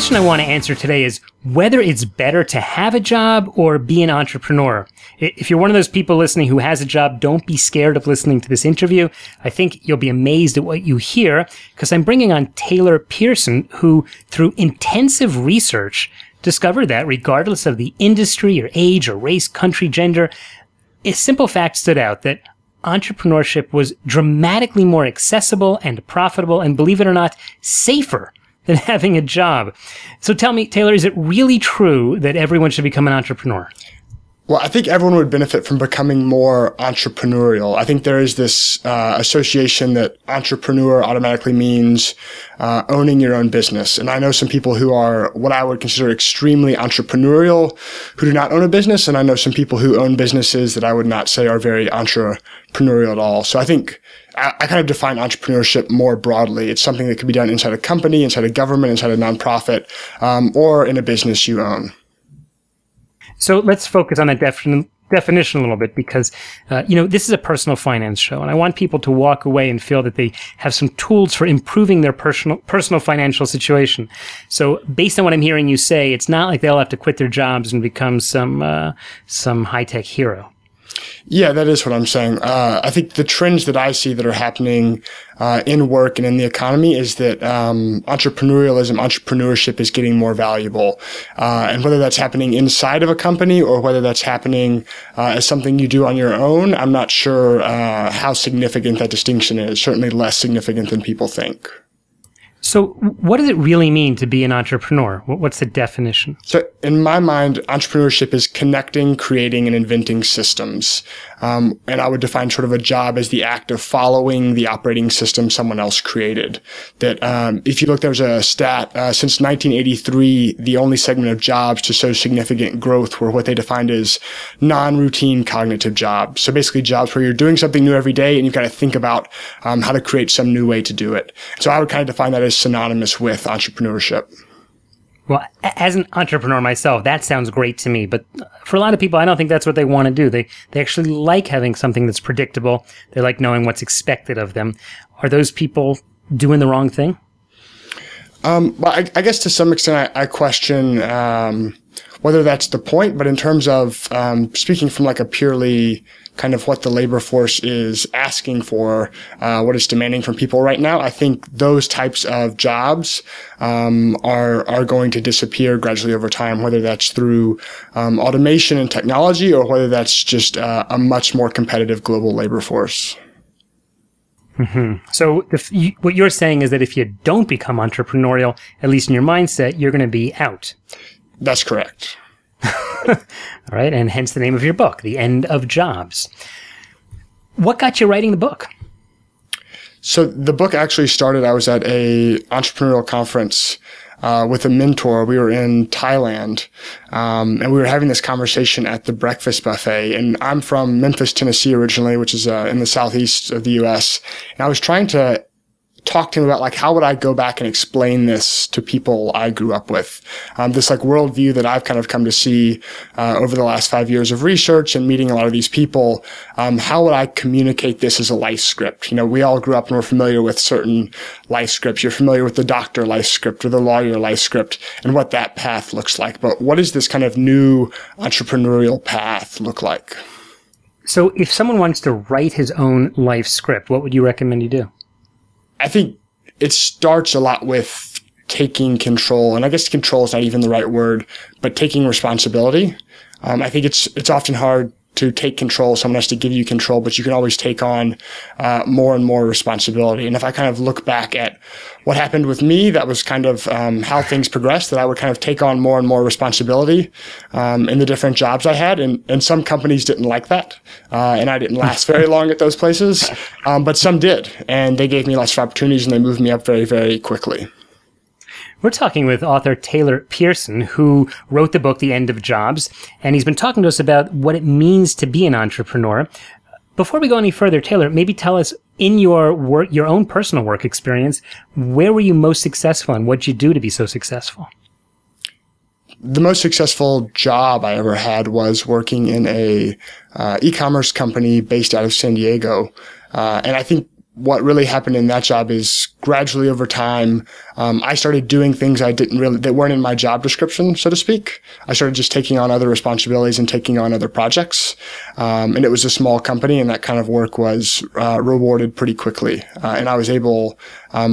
question I want to answer today is whether it's better to have a job or be an entrepreneur. If you're one of those people listening who has a job, don't be scared of listening to this interview. I think you'll be amazed at what you hear because I'm bringing on Taylor Pearson, who through intensive research discovered that regardless of the industry or age or race, country, gender, a simple fact stood out that entrepreneurship was dramatically more accessible and profitable and, believe it or not, safer than having a job. So tell me, Taylor, is it really true that everyone should become an entrepreneur? Well, I think everyone would benefit from becoming more entrepreneurial. I think there is this association that entrepreneur automatically means owning your own business. And I know some people who are what I would consider extremely entrepreneurial who do not own a business. And I know some people who own businesses that I would not say are very entrepreneurial at all. So I think I kind of define entrepreneurship more broadly. It's something that can be done inside a company, inside a government, inside a nonprofit, or in a business you own. So let's focus on that definition a little bit because, this is a personal finance show, and I want people to walk away and feel that they have some tools for improving their personal financial situation. So based on what I'm hearing you say, it's not like they'll have to quit their jobs and become some high-tech hero. Yeah, that is what I'm saying. I think the trends that I see that are happening in work and in the economy is that entrepreneurship is getting more valuable. And whether that's happening inside of a company or whether that's happening as something you do on your own, I'm not sure how significant that distinction is. Certainly less significant than people think. So what does it really mean to be an entrepreneur? What's the definition? So in my mind, entrepreneurship is connecting, creating, and inventing systems. And I would define sort of a job as the act of following the operating system someone else created. That if you look, there's a stat, since 1983, the only segment of jobs to show significant growth were what they defined as non-routine cognitive jobs. So basically jobs where you're doing something new every day and you've got to think about how to create some new way to do it. So I would kind of define that as synonymous with entrepreneurship. Well, as an entrepreneur myself, that sounds great to me. But for a lot of people, I don't think that's what they want to do. They actually like having something that's predictable. They like knowing what's expected of them. Are those people doing the wrong thing? Well, I guess to some extent, I question whether that's the point. But in terms of speaking from like a purely kind of what the labor force is asking for, what it's demanding from people right now, I think those types of jobs are going to disappear gradually over time, whether that's through automation and technology or whether that's just a much more competitive global labor force. Mm-hmm. So what you're saying is that if you don't become entrepreneurial, at least in your mindset, you're going to be out. That's correct. All right, and hence the name of your book, The End of Jobs. What got you writing the book? So the book actually started, I was at a entrepreneurial conference with a mentor. We were in Thailand, and we were having this conversation at the breakfast buffet. And I'm from Memphis, Tennessee originally, which is in the southeast of the U.S. And I was trying to talk to him about like how would I go back and explain this to people I grew up with, this like worldview that I've kind of come to see over the last 5 years of research and meeting a lot of these people. How would I communicate this as a life script? You know, we all grew up and we're familiar with certain life scripts. You're familiar with the doctor life script or the lawyer life script and what that path looks like. But what does this kind of new entrepreneurial path look like? So if someone wants to write his own life script, what would you recommend he do? I think it starts a lot with taking control, and I guess control is not even the right word, but taking responsibility. I think it's often hard to take control. Someone has to give you control, but you can always take on more and more responsibility. And if I kind of look back at what happened with me, that was kind of how things progressed, that I would kind of take on more and more responsibility in the different jobs I had. And some companies didn't like that, and I didn't last very long at those places, but some did. And they gave me lots of opportunities, and they moved me up very, very quickly. We're talking with author Taylor Pearson, who wrote the book, The End of Jobs, and he's been talking to us about what it means to be an entrepreneur. Before we go any further, Taylor, maybe tell us, in your work, your own personal work experience, where were you most successful and what did you do to be so successful? The most successful job I ever had was working in a e-commerce company based out of San Diego. And I think what really happened in that job is gradually over time, I started doing things that weren't in my job description, so to speak. I started just taking on other responsibilities and taking on other projects. And it was a small company, and that kind of work was rewarded pretty quickly. And I was able,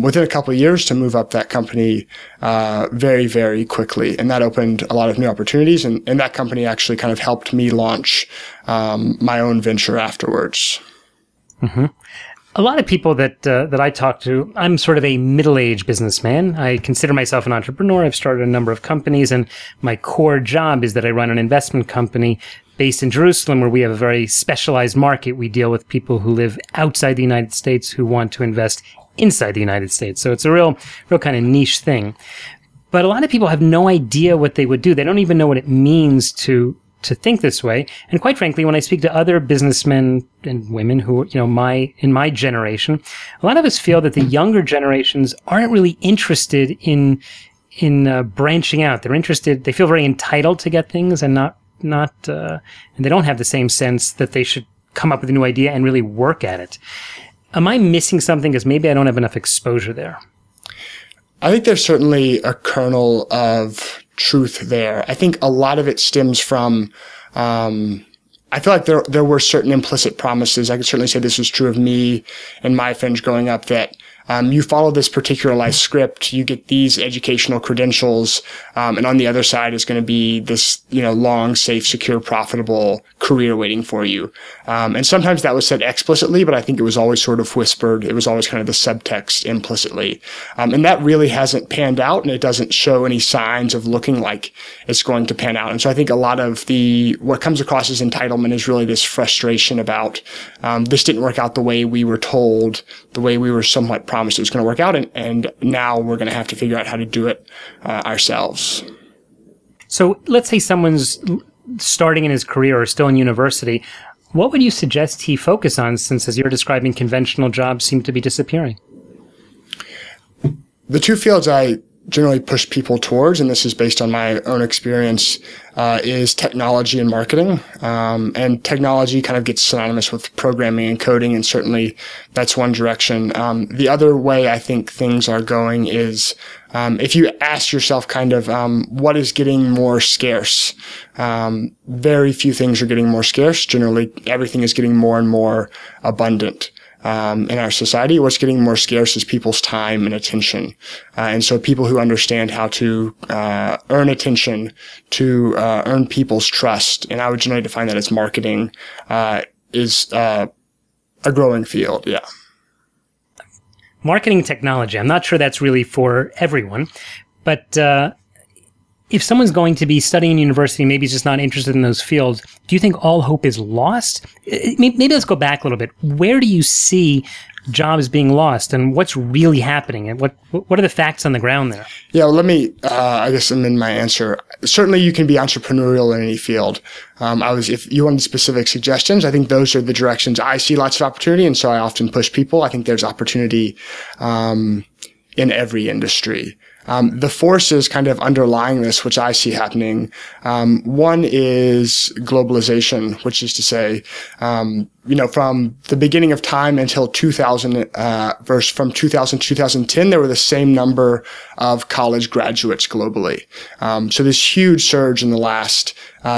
within a couple of years, to move up that company very, very quickly. And that opened a lot of new opportunities. And that company actually kind of helped me launch my own venture afterwards. Mm-hmm. A lot of people that I talk to, I'm sort of a middle-aged businessman. I consider myself an entrepreneur. I've started a number of companies, and my core job is that I run an investment company based in Jerusalem, where we have a very specialized market. We deal with people who live outside the United States who want to invest inside the United States. So it's a real kind of niche thing. But a lot of people have no idea what they would do. They don't even know what it means to think this way. And quite frankly, when I speak to other businessmen and women who, in my generation, a lot of us feel that the younger generations aren't really interested in branching out. They feel very entitled to get things and and they don't have the same sense that they should come up with a new idea and really work at it. Am I missing something? Because maybe I don't have enough exposure there. I think there's certainly a kernel of truth there. I think a lot of it stems from, I feel like there were certain implicit promises. I could certainly say this was true of me and my friends growing up, that you follow this particularized script, you get these educational credentials, and on the other side is going to be this, long, safe, secure, profitable career waiting for you. And sometimes that was said explicitly, but I think it was always sort of whispered. It was always kind of the subtext implicitly. And that really hasn't panned out, and it doesn't show any signs of looking like it's going to pan out. And so I think a lot of what comes across as entitlement is really this frustration about, this didn't work out the way we were told, the way we were somewhat promised it was going to work out, and now we're going to have to figure out how to do it ourselves. So let's say someone's starting in his career or still in university. What would you suggest he focus on, since, as you're describing, conventional jobs seem to be disappearing? The two fields I generally push people towards, and this is based on my own experience, is technology and marketing. And technology kind of gets synonymous with programming and coding, and certainly that's one direction. The other way I think things are going is, if you ask yourself kind of, what is getting more scarce? Very few things are getting more scarce. Generally, everything is getting more and more abundant. In our society, what's getting more scarce is people's time and attention. And so people who understand how to earn attention, to earn people's trust, and I would generally define that as marketing, is a growing field, yeah. Marketing technology, I'm not sure that's really for everyone, but if someone's going to be studying in university, maybe he's just not interested in those fields, do you think all hope is lost? Maybe let's go back a little bit. Where do you see jobs being lost, and what's really happening, and what are the facts on the ground there? Yeah, well, let me, I guess amend my answer. Certainly you can be entrepreneurial in any field. If you wanted specific suggestions, I think those are the directions I see lots of opportunity, and so I often push people. I think there's opportunity in every industry. The forces kind of underlying this, which I see happening, one is globalization, which is to say, from the beginning of time until 2000, from 2000 to 2010, there were the same number of college graduates globally. So this huge surge in the last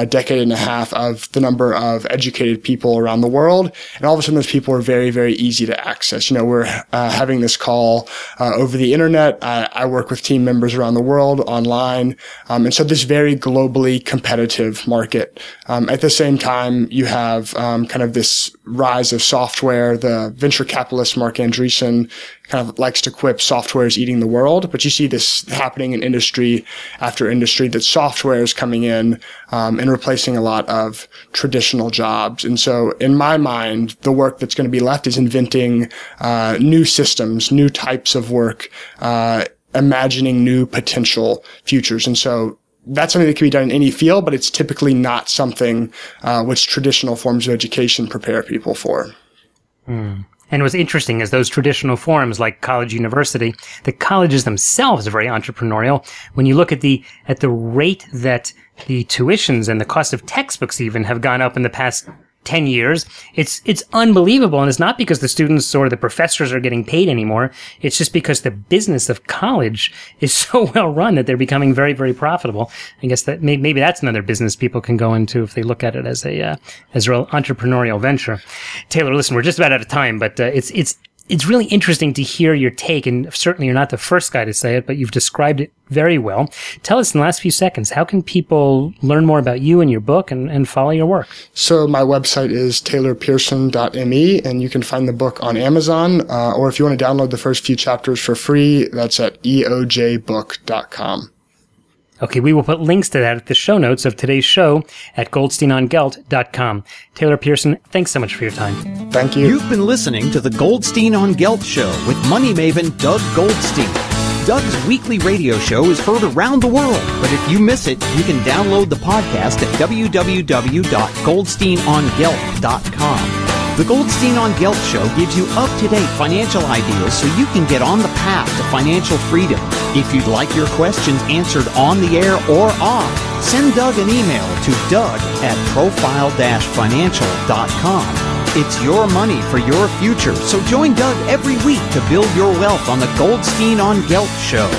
decade and a half of the number of educated people around the world. And all of a sudden, those people are very, very easy to access. We're having this call over the internet. I work with team members around the world online. And so this very globally competitive market. At the same time, you have kind of this rise of software. The venture capitalist Mark Andreessen kind of likes to quip software is eating the world, but you see this happening in industry after industry, that software is coming in and replacing a lot of traditional jobs. And so in my mind, the work that's going to be left is inventing new systems, new types of work, imagining new potential futures. And so that's something that can be done in any field, but it's typically not something which traditional forms of education prepare people for. And what's interesting is those traditional forms like college, university, the colleges themselves are very entrepreneurial. When you look at the rate that the tuitions and the cost of textbooks even have gone up in the past 10 years. It's unbelievable. And it's not because the students or the professors are getting paid anymore. It's just because the business of college is so well run that they're becoming very, very profitable. I guess that maybe that's another business people can go into if they look at it as a real entrepreneurial venture. Taylor, listen, we're just about out of time, but it's really interesting to hear your take, and certainly you're not the first guy to say it, but you've described it very well. Tell us in the last few seconds, how can people learn more about you and your book and follow your work? So my website is taylorpearson.me, and you can find the book on Amazon, or if you want to download the first few chapters for free, that's at eojbook.com. Okay, we will put links to that at the show notes of today's show at goldsteinongelt.com. Taylor Pearson, thanks so much for your time. Thank you. You've been listening to the Goldstein on Gelt Show with money maven Doug Goldstein. Doug's weekly radio show is heard around the world, but if you miss it, you can download the podcast at www.goldsteinongelt.com. The Goldstein on Gelt Show gives you up-to-date financial ideas so you can get on the path to financial freedom. If you'd like your questions answered on the air or off, send Doug an email to doug@profile-financial.com. It's your money for your future, so join Doug every week to build your wealth on the Goldstein on Gelt Show.